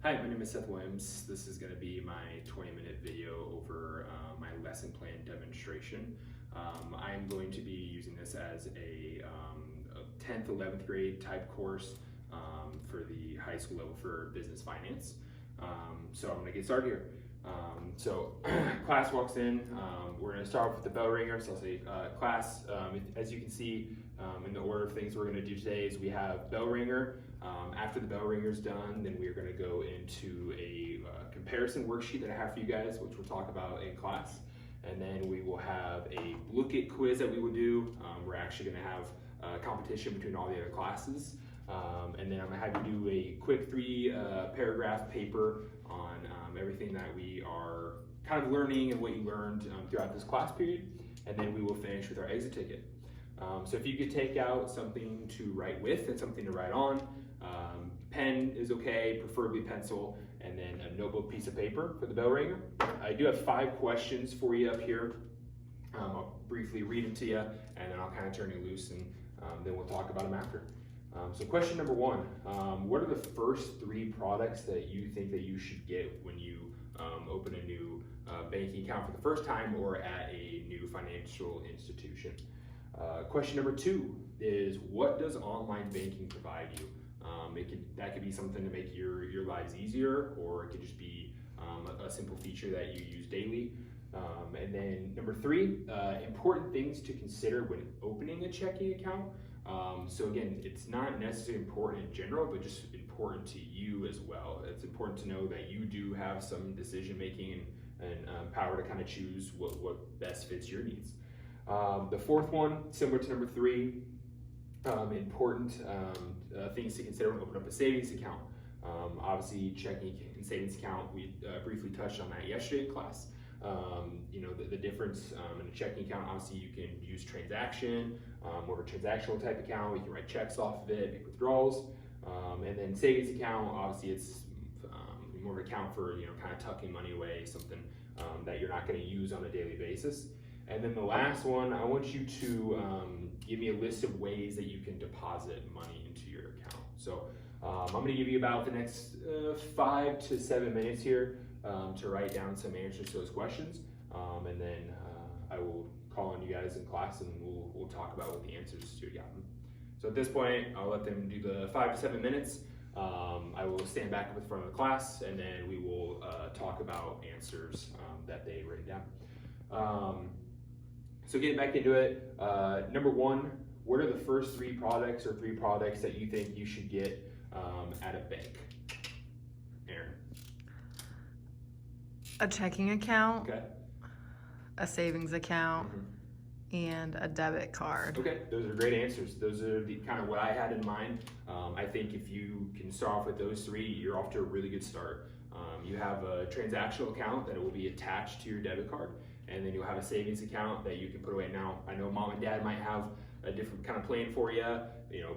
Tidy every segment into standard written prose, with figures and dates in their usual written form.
Hi, my name is Seth Williams. This is going to be my 20-minute video over my lesson plan demonstration. I'm going to be using this as a 10th, 11th grade type course for the high school level for business finance. So I'm going to get started here. Class walks in, we're going to start off with the bell ringer. So I'll say class, as you can see in the order of things we're going to do today is we have bell ringer. After the bell ringer is done, then we are going to go into a comparison worksheet that I have for you guys, which we'll talk about in class. And then we will have a look at quiz that we will do. We're actually going to have a competition between all the other classes. And then I'm going to have you do a quick 3-paragraph paper on everything that we are kind of learning and what you learned throughout this class period. And then we will finish with our exit ticket. So if you could take out something to write with and something to write on, pen is okay, preferably pencil, and then a notebook piece of paper for the bell ringer. I do have 5 questions for you up here. I'll briefly read them to you, and then I'll kind of turn you loose, and then we'll talk about them after. So question number 1, what are the first 3 products that you think that you should get when you open a new banking account for the first time or at a new financial institution? Question number 2 is, what does online banking provide you? That could be something to make your lives easier, or it could just be a simple feature that you use daily. And then number 3, important things to consider when opening a checking account. So again, it's not necessarily important in general, but just important to you as well. It's important to know that you do have some decision making and power to kind of choose what best fits your needs. The 4th one, similar to number 3, important things to consider when opening up a savings account. Obviously, checking and savings account, we briefly touched on that yesterday in class. You know, the difference in a checking account, obviously you can use transaction, more of a transactional type account. We can write checks off of it, make withdrawals. And then savings account, obviously it's more of an account for, kind of tucking money away, something that you're not going to use on a daily basis. And then the last one, I want you to give me a list of ways that you can deposit money into your account. So I'm going to give you about the next 5 to 7 minutes here to write down some answers to those questions. And then I will call on you guys in class and we'll talk about what the answers to you got. So at this point, I'll let them do the 5 to 7 minutes. I will stand back up in front of the class and then we will talk about answers that they written down. So getting back into it, number 1, what are the first 3 products or 3 products that you think you should get at a bank? Aaron? A checking account, Okay. a savings account, and a debit card. Okay, those are great answers. Those are the kind of what I had in mind. I think if you can start off with those 3, you're off to a really good start. You have a transactional account that will be attached to your debit card, and then you'll have a savings account that you can put away. Now, I know mom and dad might have a different kind of plan for you,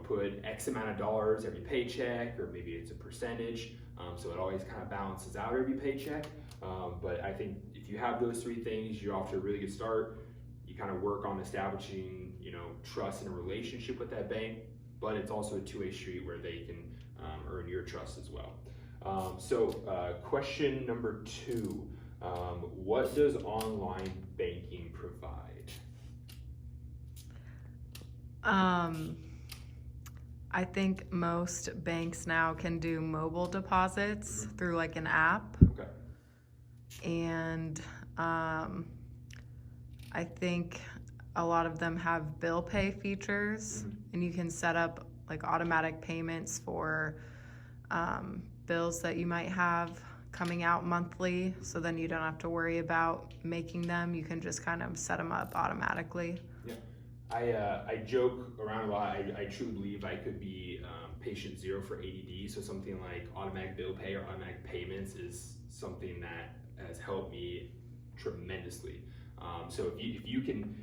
put X amount of dollars every paycheck, or maybe it's a percentage, so it always kind of balances out every paycheck. But I think if you have those 3 things, you're off to a really good start. You kind of work on establishing, trust and a relationship with that bank, but it's also a 2-way street where they can earn your trust as well. Question number 2, what does online banking provide? I think most banks now can do mobile deposits through like an app. Okay. And I think a lot of them have bill pay features, and you can set up like automatic payments for bills that you might have coming out monthly, so then you don't have to worry about making them. You can just kind of set them up automatically. Yeah, I joke around a lot. I truly believe I could be patient 0 for ADD, so something like automatic bill pay or automatic payments is something that has helped me tremendously. So if you can,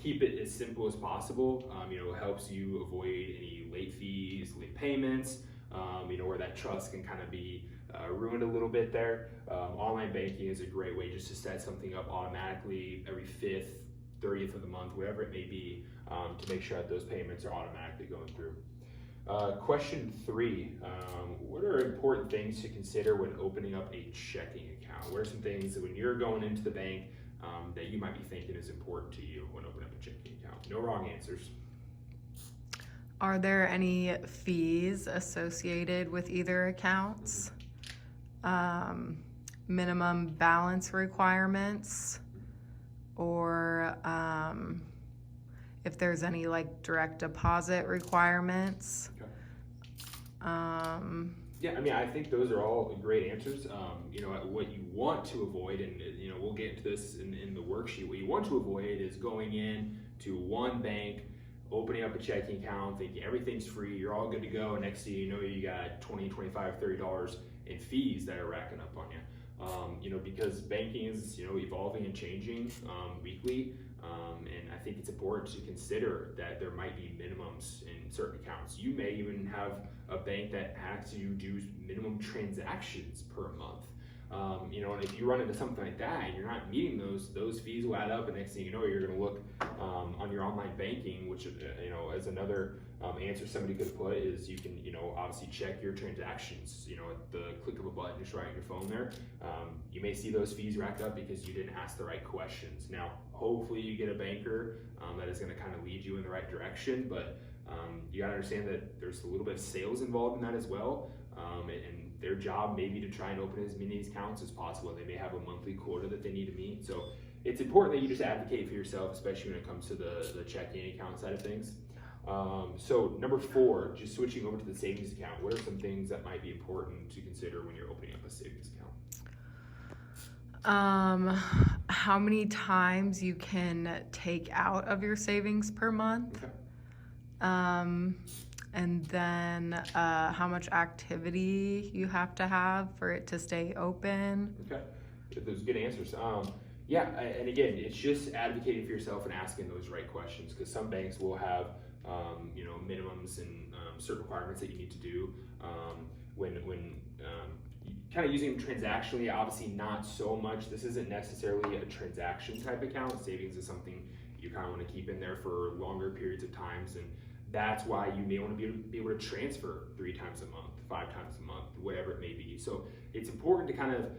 keep it as simple as possible, it helps you avoid any late fees, late payments, where that trust can kind of be ruined a little bit there. Online banking is a great way just to set something up automatically every 5th, 30th of the month, whatever it may be, to make sure that those payments are automatically going through. Question 3, what are important things to consider when opening up a checking account? What are some things that when you're going into the bank that you might be thinking is important to you when opening up a checking account? No wrong answers. Are there any fees associated with either accounts? Minimum balance requirements, or if there's any like direct deposit requirements. Okay. Yeah, I mean, I think those are all great answers. What you want to avoid, and we'll get into this in the worksheet. What you want to avoid is going in to one bank, opening up a checking account, thinking everything's free, you're all good to go, and next thing you know, you got $20, $25, $30 in fees that are racking up on you. Because banking is evolving and changing weekly, and I think it's important to consider that there might be minimums in certain accounts. You may even have a bank that has you do minimum transactions per month. And if you run into something like that and you're not meeting those fees will add up, and next thing you know, you're going to look on your online banking, which as another answer somebody could put is you can obviously check your transactions at the click of a button just right on your phone there. You may see those fees racked up because you didn't ask the right questions. Now hopefully you get a banker that is going to kind of lead you in the right direction, but you got to understand that there's a little bit of sales involved in that as well, and their job may be to try and open as many accounts as possible. They may have a monthly quota that they need to meet. So it's important that you just advocate for yourself, especially when it comes to the checking account side of things. So number 4, just switching over to the savings account. What are some things that might be important to consider when you're opening up a savings account? How many times you can take out of your savings per month? Okay. And then how much activity you have to have for it to stay open. Okay, those are good answers. And again, it's just advocating for yourself and asking those right questions, because some banks will have minimums and certain requirements that you need to do when kind of using them transactionally. Obviously not so much. This isn't necessarily a transaction type account. Savings is something you kind of want to keep in there for longer periods of times, and that's why you may want to be able to transfer 3 times a month, 5 times a month, whatever it may be. So it's important to kind of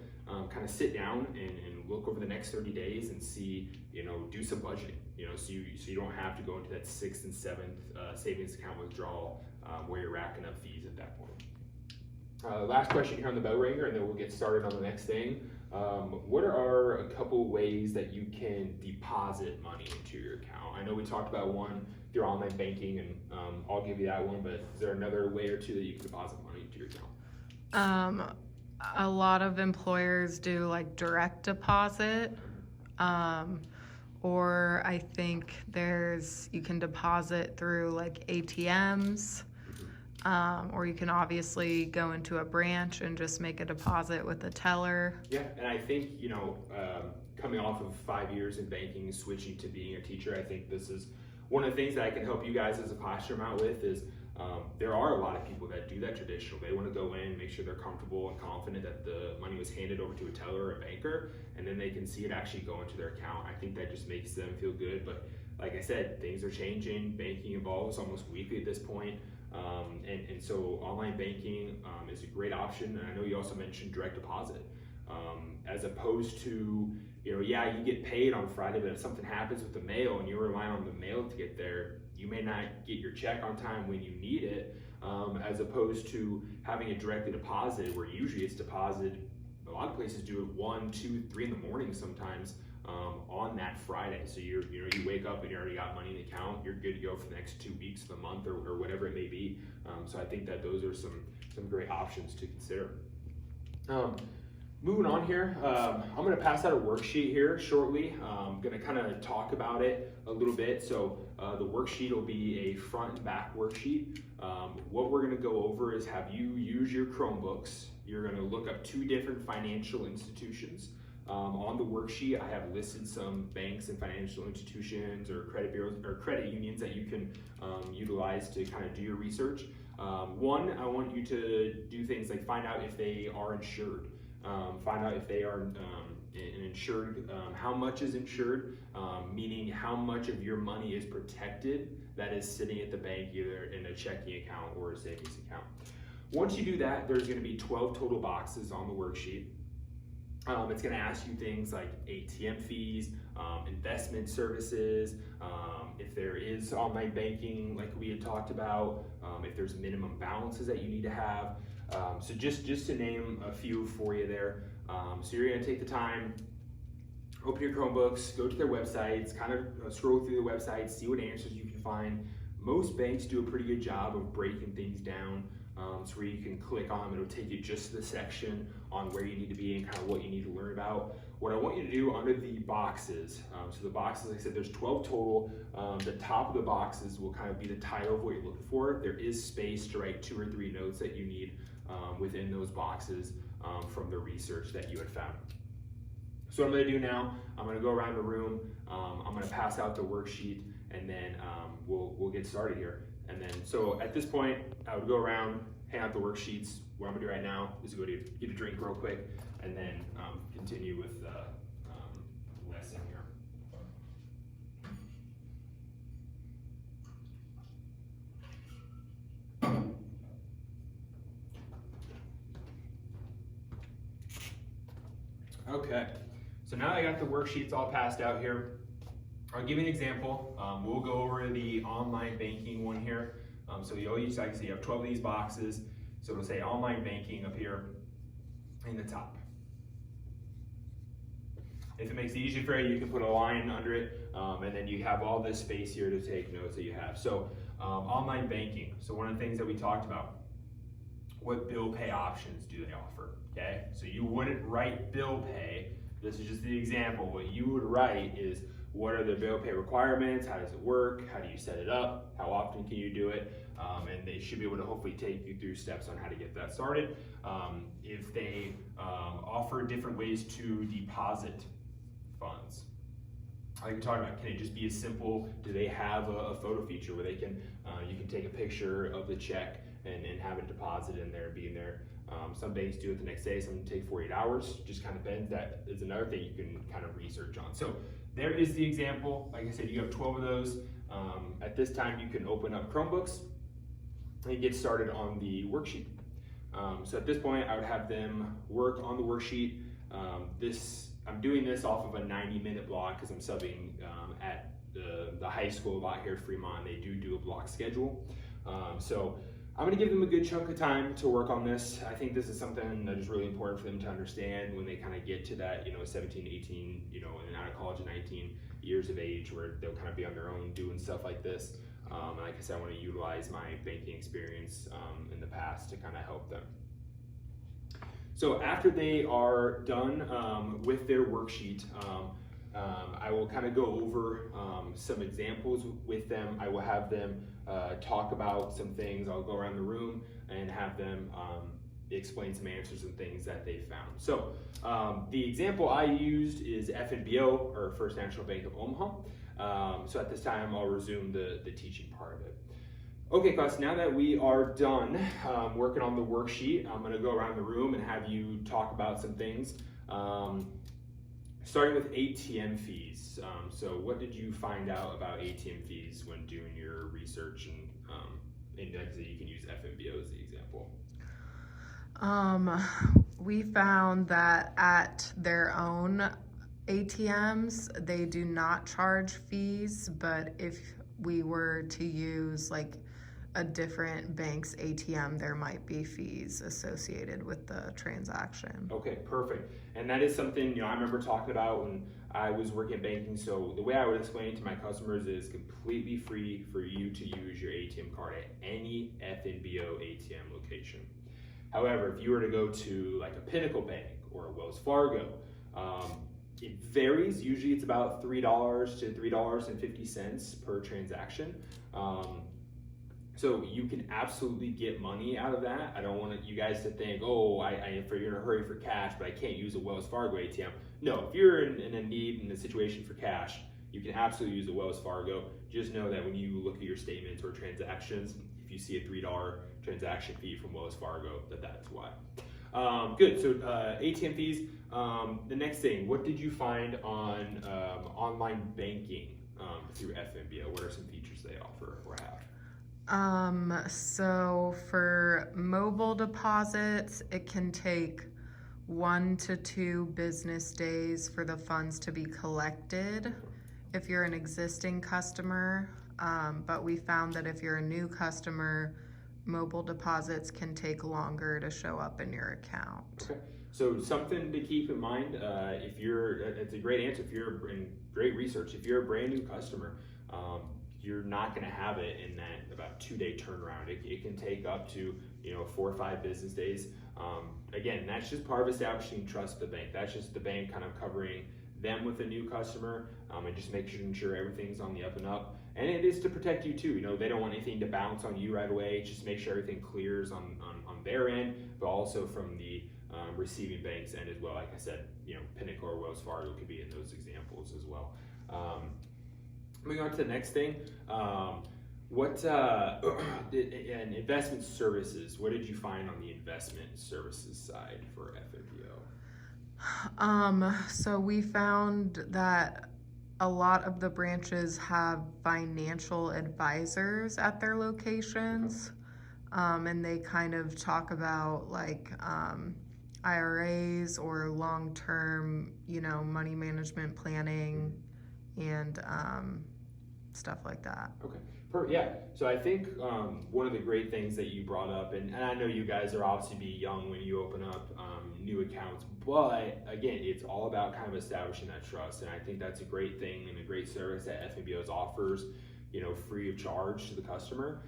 sit down and look over the next 30 days and see, do some budgeting, so you don't have to go into that 6th and 7th savings account withdrawal where you're racking up fees at that point. Last question here on the bell ringer, and then we'll get started on the next thing. What are a couple ways that you can deposit money into your account? I know we talked about one, your online banking, and I'll give you that one, but is there another way or two that you can deposit money into your account? A lot of employers do like direct deposit, or I think you can deposit through like ATMs, or you can obviously go into a branch and just make a deposit with a teller. Yeah, and I think, coming off of 5 years in banking, switching to being a teacher, I think this is one of the things that I can help you guys as a classroom out with is there are a lot of people that do that traditional. They want to go in, make sure they're comfortable and confident that the money was handed over to a teller or a banker, and then they can see it actually go into their account. I think that just makes them feel good. But like I said, things are changing. Banking evolves almost weekly at this point. And so online banking is a great option. And I know you also mentioned direct deposit. As opposed to, you get paid on Friday, but if something happens with the mail and you're relying on the mail to get there, you may not get your check on time when you need it, as opposed to having it directly deposited, where usually it's deposited. A lot of places do it 1, 2, 3 in the morning sometimes on that Friday. So you wake up and you already got money in the account. You're good to go for the next 2 weeks of the month or whatever it may be. So I think that those are some great options to consider. Moving on here, I'm going to pass out a worksheet here shortly. I'm going to kind of talk about it a little bit. So the worksheet will be a front and back worksheet. What we're going to go over is have you use your Chromebooks. You're going to look up 2 different financial institutions. On the worksheet, I have listed some banks and financial institutions or credit bureaus or credit unions that you can utilize to kind of do your research. One, I want you to do things like find out if they are insured. find out if they are an insured, how much is insured, meaning how much of your money is protected that is sitting at the bank, either in a checking account or a savings account. Once you do that, there's going to be 12 total boxes on the worksheet. It's going to ask you things like ATM fees, investment services, if there is online banking like we had talked about, if there's minimum balances that you need to have. So just to name a few for you there. So you're going to take the time, open your Chromebooks, go to their websites, kind of scroll through the websites, see what answers you can find. Most banks do a pretty good job of breaking things down. So where you can click on them, it'll take you just to the section on where you need to be and kind of what you need to learn about. What I want you to do under the boxes, so the boxes, like I said, there's 12 total. The top of the boxes will kind of be the title of what you're looking for. There is space to write 2 or 3 notes that you need within those boxes from the research that you had found. So what I'm gonna do now, I'm gonna go around the room, I'm gonna pass out the worksheet, and then we'll get started here. And then, so at this point, I would go around, hand out the worksheets. What I'm gonna do right now is go to get a drink real quick, and then continue with the lesson here. Okay, so now I got the worksheets all passed out here. I'll give you an example. We'll go over the online banking one here. So you always, like I say, you have 12 of these boxes. So it'll say online banking up here in the top. If it makes it easy for you, you can put a line under it, and then you have all this space here to take notes that you have. So online banking. So one of the things that we talked about, what bill pay options do they offer? Okay, so you wouldn't write bill pay. This is just the example. What you would write is, what are the bill pay requirements? How does it work? How do you set it up? How often can you do it? And they should be able to hopefully take you through steps on how to get that started. If they offer different ways to deposit funds, like we talked about, can it just be as simple? Do they have a photo feature where they can you can take a picture of the check and have it deposited in there and be in there? Some banks do it the next day, some take 48 hours, just kind of depends. That is another thing you can kind of research on. So there is the example. Like I said, you have 12 of those. At this time, you can open up Chromebooks and get started on the worksheet. So at this point, I would have them work on the worksheet. I'm doing this off of a 90-minute block because I'm subbing at the high school a lot here at Fremont. They do a block schedule. So I'm gonna give them a good chunk of time to work on this. I think this is something that is really important for them to understand when they kind of get to that, 17, 18, and out of college at 19 years of age, where they'll kind of be on their own doing stuff like this. Like I said, I want to utilize my banking experience in the past to kind of help them. So after they are done with their worksheet, I will kind of go over some examples with them. I will have them talk about some things. I'll go around the room and have them explain some answers and things that they found. So the example I used is FNBO, or First National Bank of Omaha. So at this time, I'll resume the teaching part of it. Okay, class, now that we are done working on the worksheet, I'm gonna go around the room and have you talk about some things. Starting with ATM fees. So what did you find out about ATM fees when doing your research? And like I said, you can use FNBO as the example. We found that at their own ATMs, they do not charge fees, but if we were to use like a different bank's ATM, there might be fees associated with the transaction. Okay, perfect. And that is something I remember talking about when I was working in banking. So the way I would explain it to my customers is completely free for you to use your ATM card at any FNBO ATM location. However, if you were to go to like a Pinnacle Bank or a Wells Fargo, it varies. Usually it's about $3 to $3.50 per transaction. So you can absolutely get money out of that. I don't want you guys to think, oh, if you're in a hurry for cash, but I can't use a Wells Fargo ATM. No, if you're in a need, in a situation for cash, you can absolutely use a Wells Fargo. Just know that when you look at your statements or transactions, if you see a $3 transaction fee from Wells Fargo, that's why. Good. So ATM fees. The next thing, what did you find on online banking through FNBO? What are some features they offer or have? So for mobile deposits, it can take 1 to 2 business days for the funds to be collected if you're an existing customer. But we found that if you're a new customer, mobile deposits can take longer to show up in your account. Okay. So something to keep in mind, it's a great answer. If you're in great research, if you're a brand new customer, you're not going to have it in that about 2-day turnaround. It can take up to 4 or 5 business days. Again, that's just part of establishing trust with the bank. That's just the bank kind of covering them with a new customer, and just making sure everything's on the up and up. And it is to protect you too. They don't want anything to bounce on you right away. Just make sure everything clears on their end, but also from the receiving bank's end as well. Like I said, Pinnacle or Wells Fargo could be in those examples as well. Moving on to the next thing, and investment services. What did you find on the investment services side for FNBO? So we found that a lot of the branches have financial advisors at their locations, and they kind of talk about like IRAs or long-term, money management planning and stuff like that. Okay. Yeah. So I think one of the great things that you brought up, and I know you guys are obviously be young when you open up new accounts, but again, it's all about kind of establishing that trust. And I think that's a great thing and a great service that FNBOs offers, free of charge to the customer.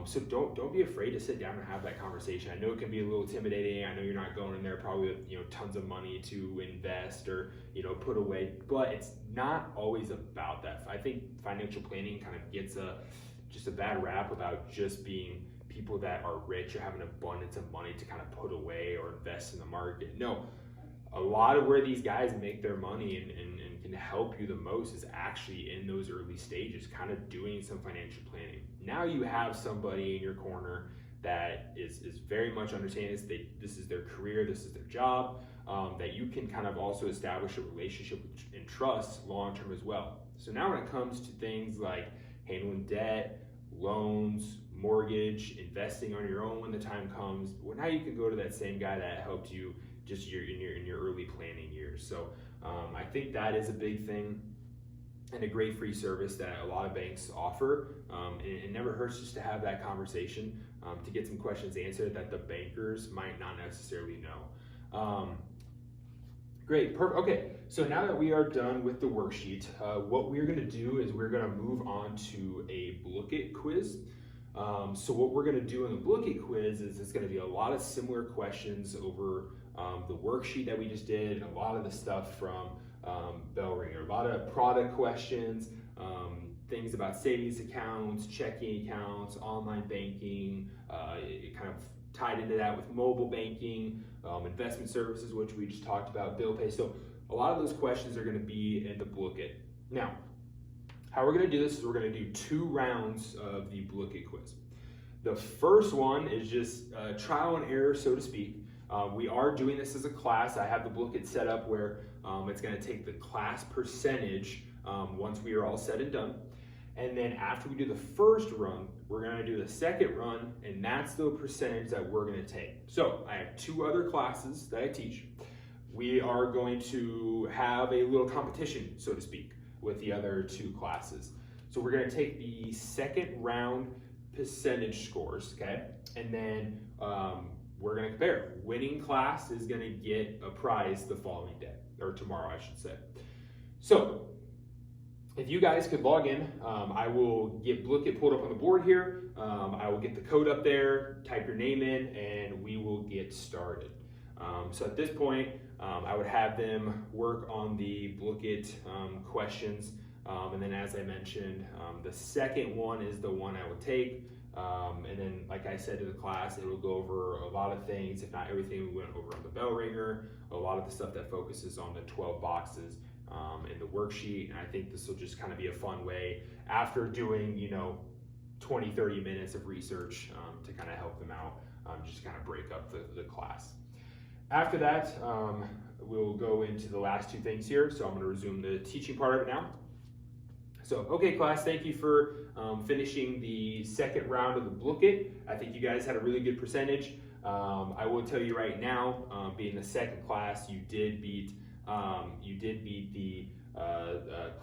So don't be afraid to sit down and have that conversation. I know it can be a little intimidating. I know you're not going in there probably with tons of money to invest or put away, but it's not always about that. I think financial planning kind of gets just a bad rap about just being people that are rich or have an abundance of money to kind of put away or invest in the market. No, a lot of where these guys make their money and can help you the most is actually in those early stages, kind of doing some financial planning. Now you have somebody in your corner that is very much understanding this is their career, this is their job, that you can kind of also establish a relationship and trust long-term as well. So now when it comes to things like handling debt, loans, mortgage, investing on your own when the time comes, well, now you can go to that same guy that helped you just in your early planning years. So I think that is a big thing and a great free service that a lot of banks offer. And it never hurts just to have that conversation to get some questions answered that the bankers might not necessarily know. Great, perfect. Okay, so now that we are done with the worksheet, what we're gonna do is we're gonna move on to a Blooket quiz. So what we're gonna do in the Blooket quiz is it's gonna be a lot of similar questions over the worksheet that we just did, and a lot of the stuff from BellRinger, a lot of product questions, things about savings accounts, checking accounts, online banking, it kind of tied into that with mobile banking, investment services, which we just talked about, bill pay. So a lot of those questions are going to be in the Blooket. Now, how we're going to do this is we're going to do 2 rounds of the Blooket quiz. The first one is just trial and error, so to speak. We are doing this as a class. I have the Blooket set up where it's going to take the class percentage once we are all said and done. And then after we do the first run, we're going to do the second run, and that's the percentage that we're going to take. So I have 2 other classes that I teach. We are going to have a little competition, so to speak, with the other 2 classes. So we're going to take the second round percentage scores, okay? And then we're going to compare. Winning class is going to get a prize the following day, or tomorrow, I should say. So if you guys could log in, I will get Blooket pulled up on the board here. I will get the code up there, type your name in, and we will get started. So at this point, I would have them work on the Blooket questions. And then as I mentioned, the second one is the one I would take. And then, like I said to the class, it will go over a lot of things, if not everything we went over on the BellRinger, a lot of the stuff that focuses on the 12 boxes in the worksheet. And I think this will just kind of be a fun way after doing, 20, 30 minutes of research to kind of help them out, just kind of break up the class. After that, we'll go into the last two things here. So I'm going to resume the teaching part of it now. So, okay, class, thank you for finishing the second round of the Blooket. I think you guys had a really good percentage. I will tell you right now, being the second class, you did beat the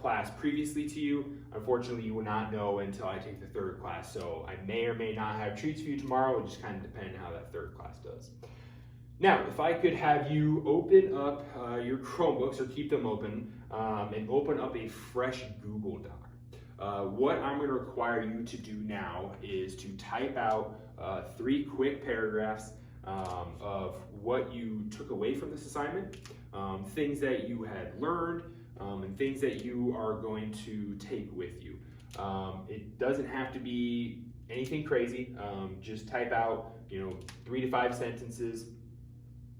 class previously to you. Unfortunately, you will not know until I take the third class. So I may or may not have treats for you tomorrow. It just kind of depends how that third class does. Now, if I could have you open up your Chromebooks or keep them open and open up a fresh Google Doc. What I'm going to require you to do now is to type out 3 quick paragraphs of what you took away from this assignment, things that you had learned, and things that you are going to take with you. It doesn't have to be anything crazy. Just type out, 3 to 5 sentences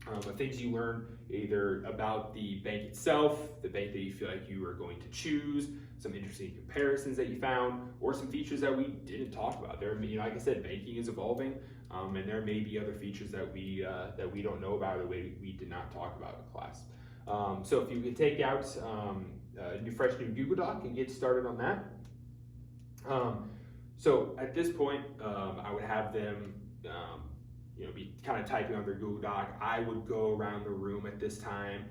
of things you learned, either about the bank itself, the bank that you feel like you are going to choose, some interesting comparisons that you found, or some features that we didn't talk about. There, like I said, banking is evolving, and there may be other features that we don't know about, or we did not talk about in class. So if you could take out a fresh new Google Doc and get started on that. So at this point, I would have them be kind of typing on their Google Doc. I would go around the room at this time,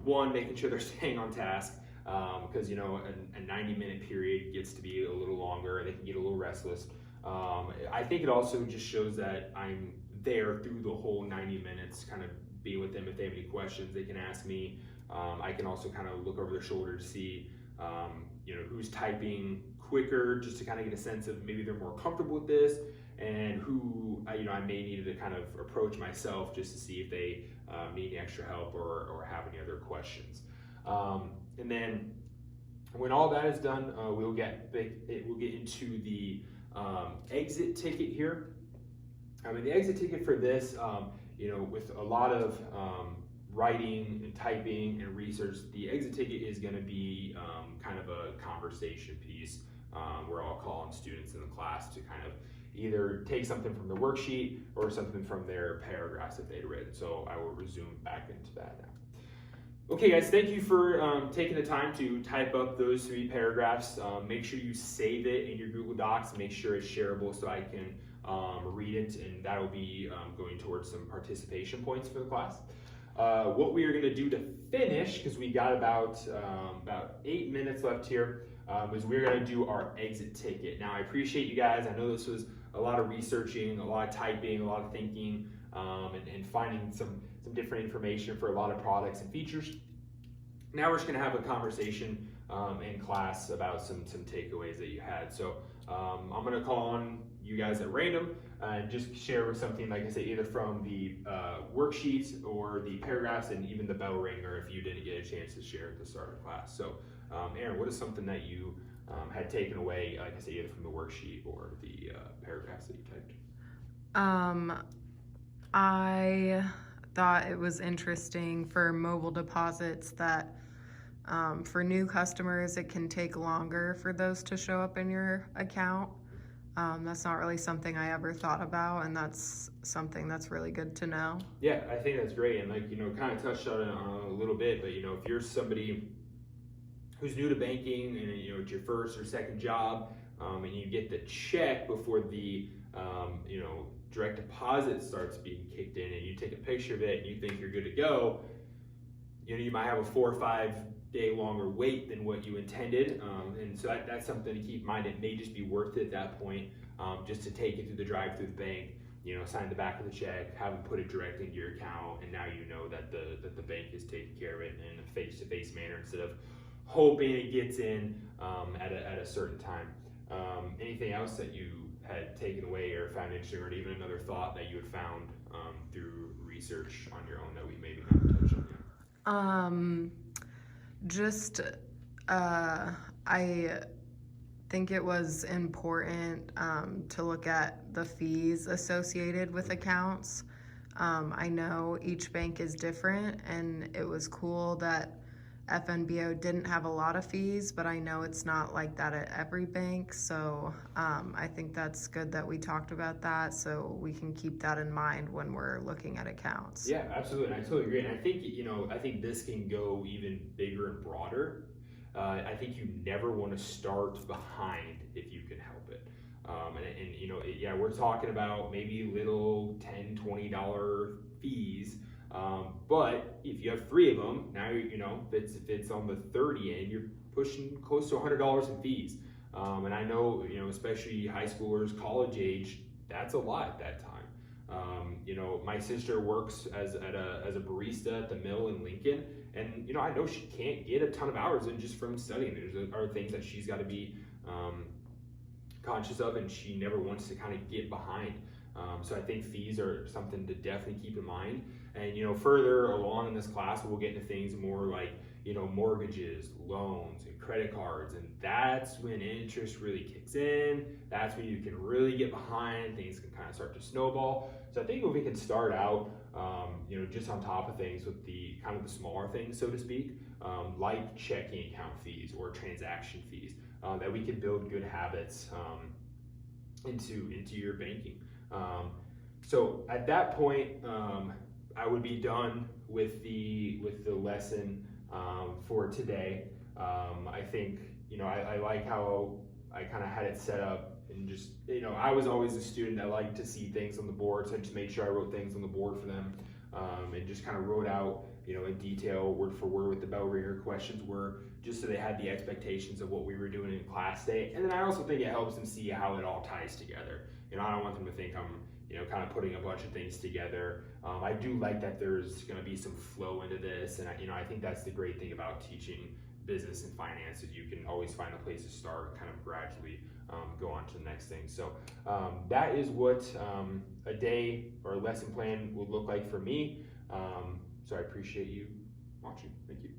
one, making sure they're staying on task, because a 90-minute period gets to be a little longer and they can get a little restless. I think it also just shows that I'm there through the whole 90 minutes, kind of being with them. If they have any questions, they can ask me. I can also kind of look over their shoulder to see who's typing quicker, just to kind of get a sense of maybe they're more comfortable with this, and who I may need to kind of approach myself just to see if they need any extra help or have any other questions. And then when all that is done, we'll get into the exit ticket here. The exit ticket for this, with a lot of writing and typing and research, the exit ticket is going to be kind of a conversation piece where I'll call on students in the class to kind of either take something from the worksheet or something from their paragraphs that they'd written. So I will resume back into that now. Okay, guys, thank you for taking the time to type up those 3 paragraphs. Make sure you save it in your Google Docs and make sure it's shareable so I can read it, and that'll be going towards some participation points for the class. What we are going to do to finish, because we got about 8 minutes left here, is we're going to do our exit ticket. Now, I appreciate you guys. I know this was a lot of researching, a lot of typing, a lot of thinking, and finding some different information for a lot of products and features. Now we're just going to have a conversation in class about some takeaways that you had. So I'm going to call on you guys at random and just share with something, like I said, either from the worksheets or the paragraphs, and even the bell ringer if you didn't get a chance to share at the start of class. So Aaron, what is something that you had taken away, like I said, either from the worksheet or the paragraphs that you typed? I thought it was interesting for mobile deposits that for new customers, it can take longer for those to show up in your account. That's not really something I ever thought about, and that's something that's really good to know. Yeah, I think that's great. And kind of touched on it a little bit, but if you're somebody who's new to banking and it's your first or second job, and you get the check before the direct deposit starts being kicked in, and you take a picture of it and you think you're good to go, you might have a 4 or 5 day longer wait than what you intended, and so that's something to keep in mind. It may just be worth it at that point, just to take it through the drive-through the bank, sign the back of the check, have them put it directly into your account, and now you know that the bank is taking care of it in a face-to-face manner instead of hoping it gets in at a certain time. Anything else that you had taken away or found interesting, or even another thought that you had found through research on your own that we maybe haven't touched on yet? I think it was important to look at the fees associated with accounts. I know each bank is different, and it was cool that FNBO didn't have a lot of fees, but I know it's not like that at every bank. So I think that's good that we talked about that, so we can keep that in mind when we're looking at accounts. Yeah, absolutely. And I totally agree. And I think, I think this can go even bigger and broader. I think you never want to start behind if you can help it. Yeah, we're talking about maybe little $10, $20 fees. But if you have 3 of them, now if it's on the 30 end, you're pushing close to $100 in fees. And I know, especially high schoolers, college age, that's a lot at that time. My sister works as a barista at the mill in Lincoln, and I know she can't get a ton of hours in just from studying. Are things that she's got to be conscious of, and she never wants to kind of get behind. So I think fees are something to definitely keep in mind. And further along in this class, we'll get into things more like mortgages, loans, and credit cards, and that's when interest really kicks in. That's when you can really get behind. Things can kind of start to snowball. So I think if we can start out, just on top of things with the kind of the smaller things, so to speak, like checking account fees or transaction fees, that we can build good habits into your banking. So at that point, I would be done with the lesson for today. I think I like how I kind of had it set up, and just I was always a student that liked to see things on the board, so I just made sure I wrote things on the board for them, and just kind of wrote out in detail, word for word, what the bell ringer questions were, just so they had the expectations of what we were doing in class day. And then I also think it helps them see how it all ties together. I don't want them to think I'm kind of putting a bunch of things together. I do like that there's going to be some flow into this, and I think that's the great thing about teaching business and finance, is you can always find a place to start and kind of gradually go on to the next thing. So that is what a day or a lesson plan would look like for me. So I appreciate you watching. Thank you.